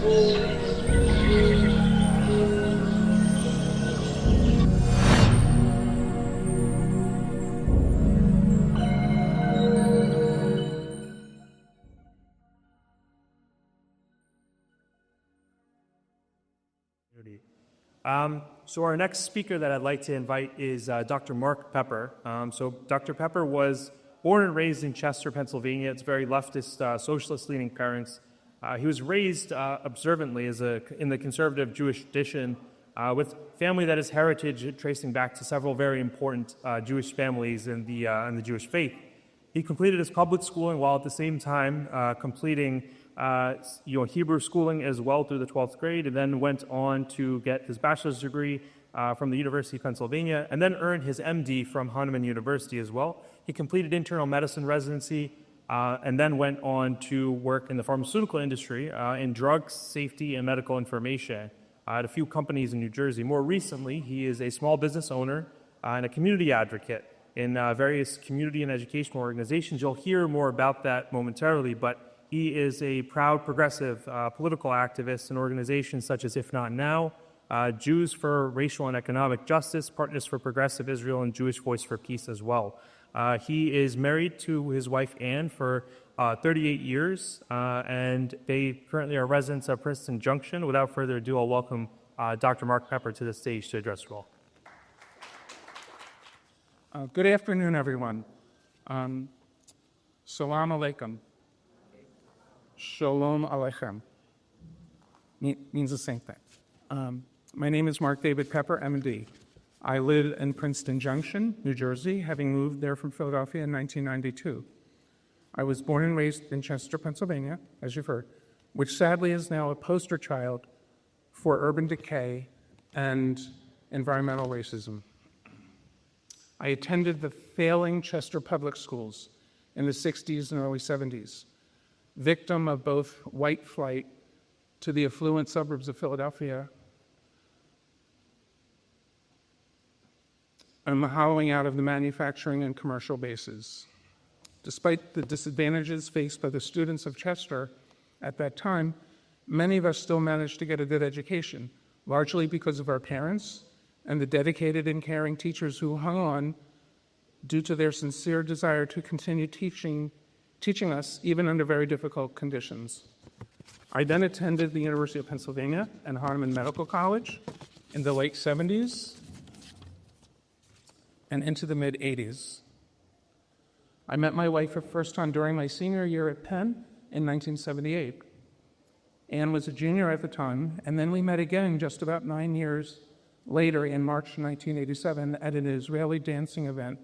So our next speaker that I'd like to invite is Dr. Mark Pepper. So Dr. Pepper was born and raised in Chester, Pennsylvania. It's very leftist, socialist-leaning parents. He was raised observantly in the conservative Jewish tradition with family that is heritage tracing back to several very important Jewish families in the Jewish faith. He completed his public schooling while at the same time completing Hebrew schooling as well through the 12th grade, and then went on to get his bachelor's degree from the University of Pennsylvania, and then earned his MD from Hahnemann University as well. He completed internal medicine residency and then went on to work in the pharmaceutical industry in drug safety and medical information at a few companies in New Jersey. More recently, he is a small business owner and a community advocate in various community and educational organizations. You'll hear more about that momentarily, but he is a proud progressive political activist in organizations such as IfNotNow, Jews for Racial and Economic Justice, Partners for Progressive Israel, and Jewish Voice for Peace as well. He is married to his wife Ann for 38 years, and they currently are residents of Princeton Junction. Without further ado, I'll welcome Dr. Mark Pepper to the stage to address you all. Good afternoon, everyone. Salam alaikum. Shalom aleichem. Means the same thing. My name is Mark David Pepper, MD. I live in Princeton Junction, New Jersey, having moved there from Philadelphia in 1992. I was born and raised in Chester, Pennsylvania, as you've heard, which sadly is now a poster child for urban decay and environmental racism. I attended the failing Chester public schools in the 60s and early 70s, victim of both white flight to the affluent suburbs of Philadelphia and the hollowing out of the manufacturing and commercial bases. Despite the disadvantages faced by the students of Chester at that time, many of us still managed to get a good education, largely because of our parents and the dedicated and caring teachers who hung on due to their sincere desire to continue teaching us even under very difficult conditions. I then attended the University of Pennsylvania and Hahnemann Medical College in the late 70s and into the mid-80s. I met my wife for the first time during my senior year at Penn in 1978. Ann was a junior at the time, and then we met again just about 9 years later in March 1987 at an Israeli dancing event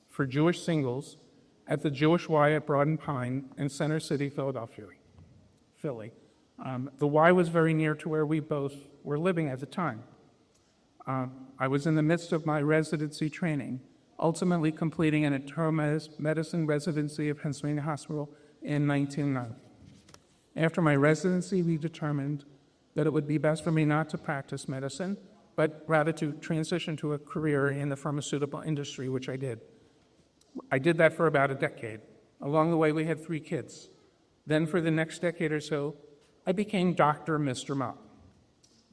for Jewish singles at the Jewish Y at Broad and Pine in Center City, Philly. The Y was very near to where we both were living at the time. I was in the midst of my residency training, ultimately completing an internal medicine residency at Pennsylvania Hospital in 1990. After my residency, we determined that it would be best for me not to practice medicine, but rather to transition to a career in the pharmaceutical industry, which I did. I did that for about a decade. Along the way, we had 3 kids. Then for the next decade or so, I became Dr. Mr. Mott.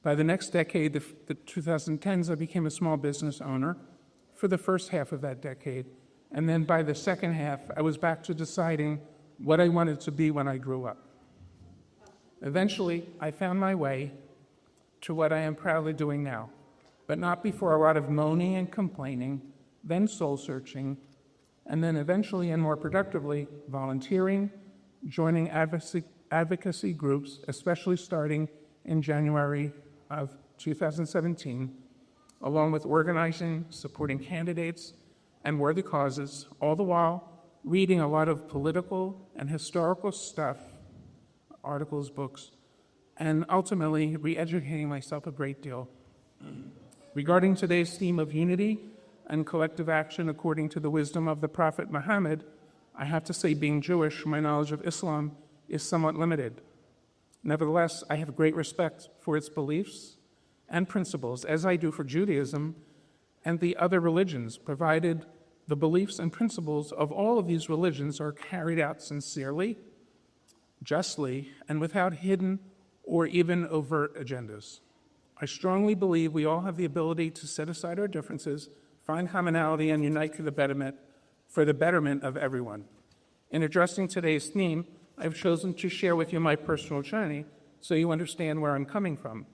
By the next decade, the 2010s, I became a small business owner for the first half of that decade. And then by the second half, I was back to deciding what I wanted to be when I grew up. Eventually, I found my way to what I am proudly doing now, but not before a lot of moaning and complaining, then soul-searching, and then eventually and more productively, volunteering, joining advocacy groups, especially starting in January of 2017, along with organizing, supporting candidates, and worthy causes, all the while reading a lot of political and historical stuff, articles, books, and ultimately re-educating myself a great deal. Regarding today's theme of unity and collective action according to the wisdom of the Prophet Muhammad, I have to say, being Jewish, my knowledge of Islam is somewhat limited. Nevertheless, I have great respect for its beliefs and principles, as I do for Judaism and the other religions, provided the beliefs and principles of all of these religions are carried out sincerely, justly, and without hidden or even overt agendas. I strongly believe we all have the ability to set aside our differences, find commonality, and unite for the betterment of everyone. In addressing today's theme, I've chosen to share with you my personal journey so you understand where I'm coming from.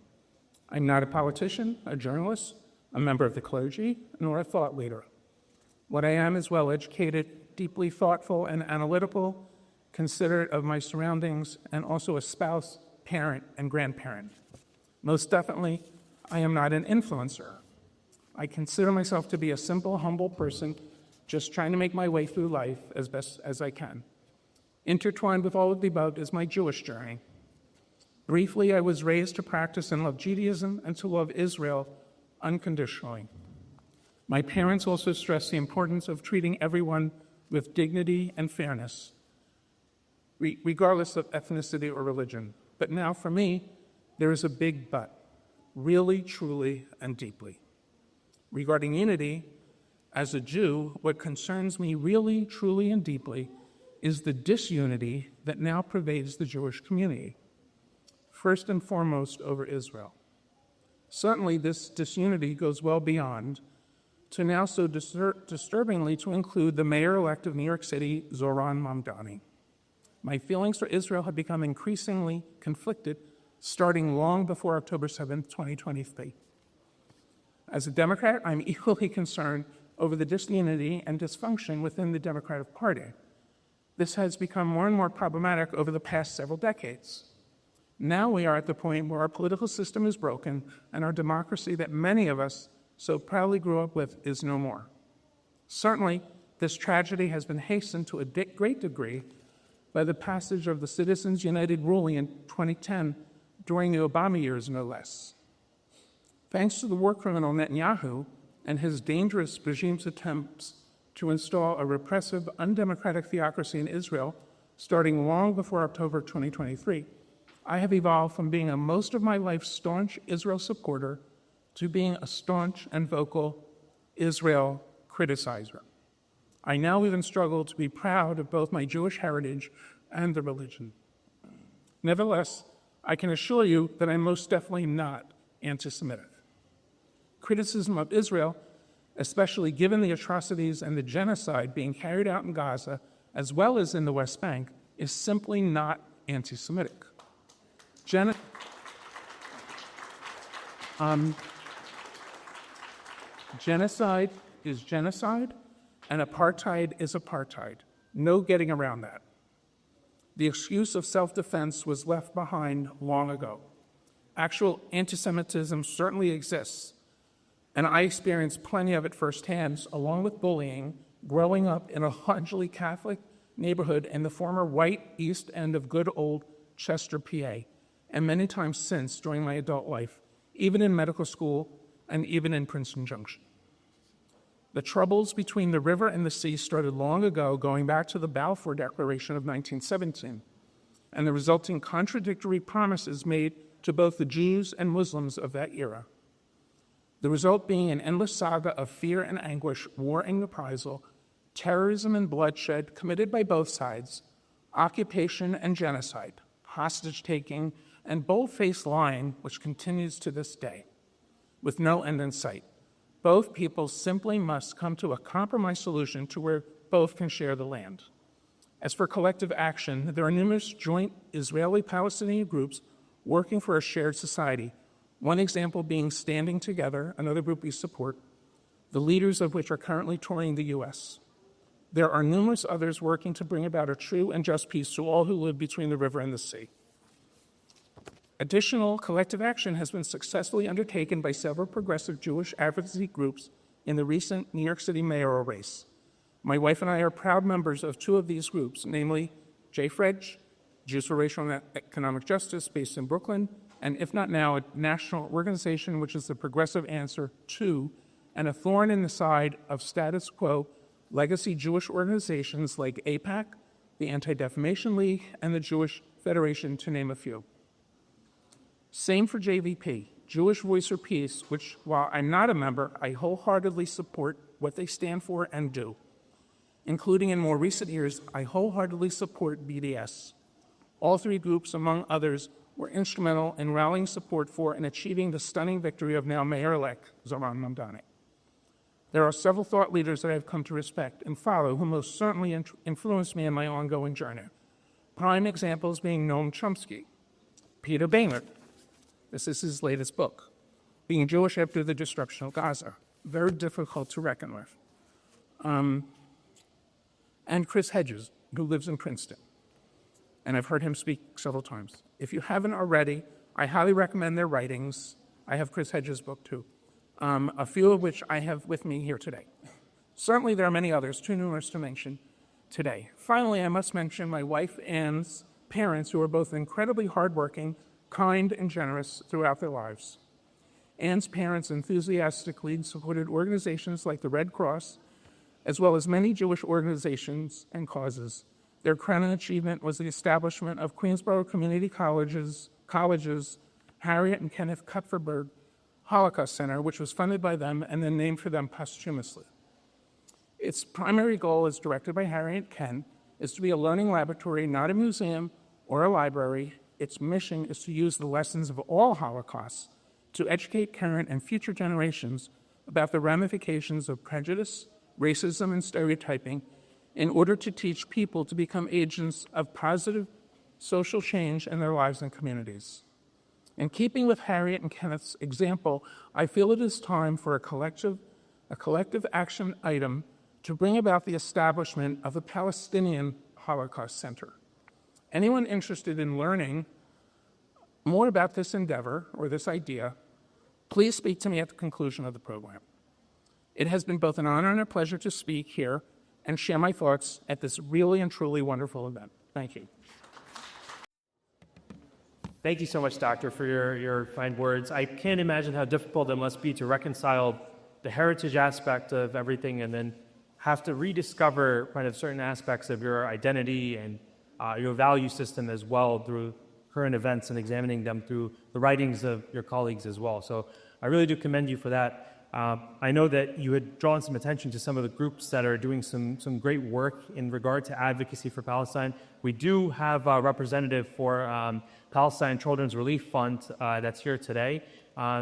I'm not a politician, a journalist, a member of the clergy, nor a thought leader. What I am is well-educated, deeply thoughtful and analytical, considerate of my surroundings, and also a spouse, parent, and grandparent. Most definitely, I am not an influencer. I consider myself to be a simple, humble person just trying to make my way through life as best as I can. Intertwined with all of the above is my Jewish journey. Briefly, I was raised to practice and love Judaism and to love Israel unconditionally. My parents also stressed the importance of treating everyone with dignity and fairness, regardless of ethnicity or religion. But now for me, there is a big but, really, truly, and deeply. Regarding unity, as a Jew, what concerns me really, truly, and deeply is the disunity that now pervades the Jewish community, first and foremost over Israel. Certainly, this disunity goes well beyond to now so disturbingly to include the mayor-elect of New York City, Zohran Mamdani. My feelings for Israel have become increasingly conflicted starting long before October 7th, 2023. As a Democrat, I'm equally concerned over the disunity and dysfunction within the Democratic Party. This has become more and more problematic over the past several decades. Now we are at the point where our political system is broken and our democracy that many of us so proudly grew up with is no more. Certainly, this tragedy has been hastened to a great degree by the passage of the Citizens United ruling in 2010 during the Obama years, no less. Thanks to the war criminal Netanyahu and his dangerous regime's attempts to install a repressive, undemocratic theocracy in Israel, starting long before October 2023, I have evolved from being a most of my life staunch Israel supporter to being a staunch and vocal Israel criticizer. I now even struggle to be proud of both my Jewish heritage and the religion. Nevertheless, I can assure you that I'm most definitely not anti-Semitic. Criticism of Israel, especially given the atrocities and the genocide being carried out in Gaza, as well as in the West Bank, is simply not anti-Semitic. Genocide is genocide, and apartheid is apartheid. No getting around that. The excuse of self-defense was left behind long ago. Actual anti-Semitism certainly exists, and I experienced plenty of it firsthand, along with bullying, growing up in a largely Catholic neighborhood in the former white East End of good old Chester, PA, and many times since during my adult life, even in medical school and even in Princeton Junction. The troubles between the river and the sea started long ago, going back to the Balfour Declaration of 1917, and the resulting contradictory promises made to both the Jews and Muslims of that era. The result being an endless saga of fear and anguish, war and reprisal, terrorism and bloodshed committed by both sides, occupation and genocide, hostage-taking, and bold-faced lying, which continues to this day, with no end in sight. Both peoples simply must come to a compromise solution to where both can share the land. As for collective action, there are numerous joint Israeli-Palestinian groups working for a shared society, one example being Standing Together, another group we support, the leaders of which are currently touring the U.S. There are numerous others working to bring about a true and just peace to all who live between the river and the sea. Additional collective action has been successfully undertaken by several progressive Jewish advocacy groups in the recent New York City mayoral race. My wife and I are proud members of two of these groups, namely JFREJ, Jews for Racial and Economic Justice, based in Brooklyn, and IfNotNow, a national organization which is the progressive answer to and a thorn in the side of status quo legacy Jewish organizations like AIPAC, the Anti-Defamation League, and the Jewish Federation, to name a few. Same for JVP, Jewish Voice for Peace, which, while I'm not a member, I wholeheartedly support what they stand for and do. Including in more recent years, I wholeheartedly support BDS. All three groups, among others, were instrumental in rallying support for and achieving the stunning victory of now Mayor-elect Zohran Mamdani. There are several thought leaders that I have come to respect and follow who most certainly influenced me in my ongoing journey. Prime examples being Noam Chomsky, Peter Boehner, this is his latest book, Being Jewish After the Destruction of Gaza, very difficult to reckon with, and Chris Hedges, who lives in Princeton, and I've heard him speak several times. If you haven't already, I highly recommend their writings. I have Chris Hedges' book too, a few of which I have with me here today. Certainly there are many others, too numerous to mention today. Finally, I must mention my wife Anne's parents, who are both incredibly hardworking, kind, and generous throughout their lives. Anne's parents enthusiastically supported organizations like the Red Cross, as well as many Jewish organizations and causes. Their crowning achievement was the establishment of Queensborough Community College's Harriet and Kenneth Kupferberg Holocaust Center, which was funded by them and then named for them posthumously. Its primary goal, as directed by Harriet Ken, is to be a learning laboratory, not a museum or a library. Its mission is to use the lessons of all Holocausts to educate current and future generations about the ramifications of prejudice, racism, and stereotyping in order to teach people to become agents of positive social change in their lives and communities. In keeping with Harriet and Kenneth's example, I feel it is time for a collective action item to bring about the establishment of a Palestinian Holocaust Center. Anyone interested in learning more about this endeavor or this idea, please speak to me at the conclusion of the program. It has been both an honor and a pleasure to speak here and share my thoughts at this really and truly wonderful event. Thank you. Thank you so much, Doctor, for your fine words. I can't imagine how difficult it must be to reconcile the heritage aspect of everything and then have to rediscover kind of certain aspects of your identity and your value system as well through current events and examining them through the writings of your colleagues as well. So I really do commend you for that. I know that you had drawn some attention to some of the groups that are doing some great work in regard to advocacy for Palestine. We do have a representative for Palestine Children's Relief Fund that's here today.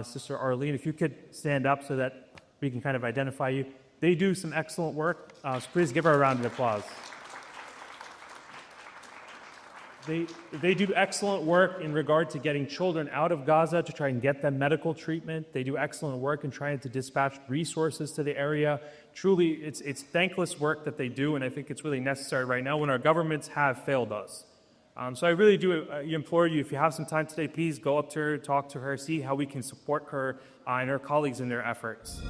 Sister Arlene, if you could stand up so that we can kind of identify you. They do some excellent work, so please give her a round of applause. They do excellent work in regard to getting children out of Gaza to try and get them medical treatment. They do excellent work in trying to dispatch resources to the area. Truly, it's thankless work that they do, and I think it's really necessary right now when our governments have failed us. So I really do implore you, if you have some time today, please go up to her, talk to her, see how we can support her and her colleagues in their efforts.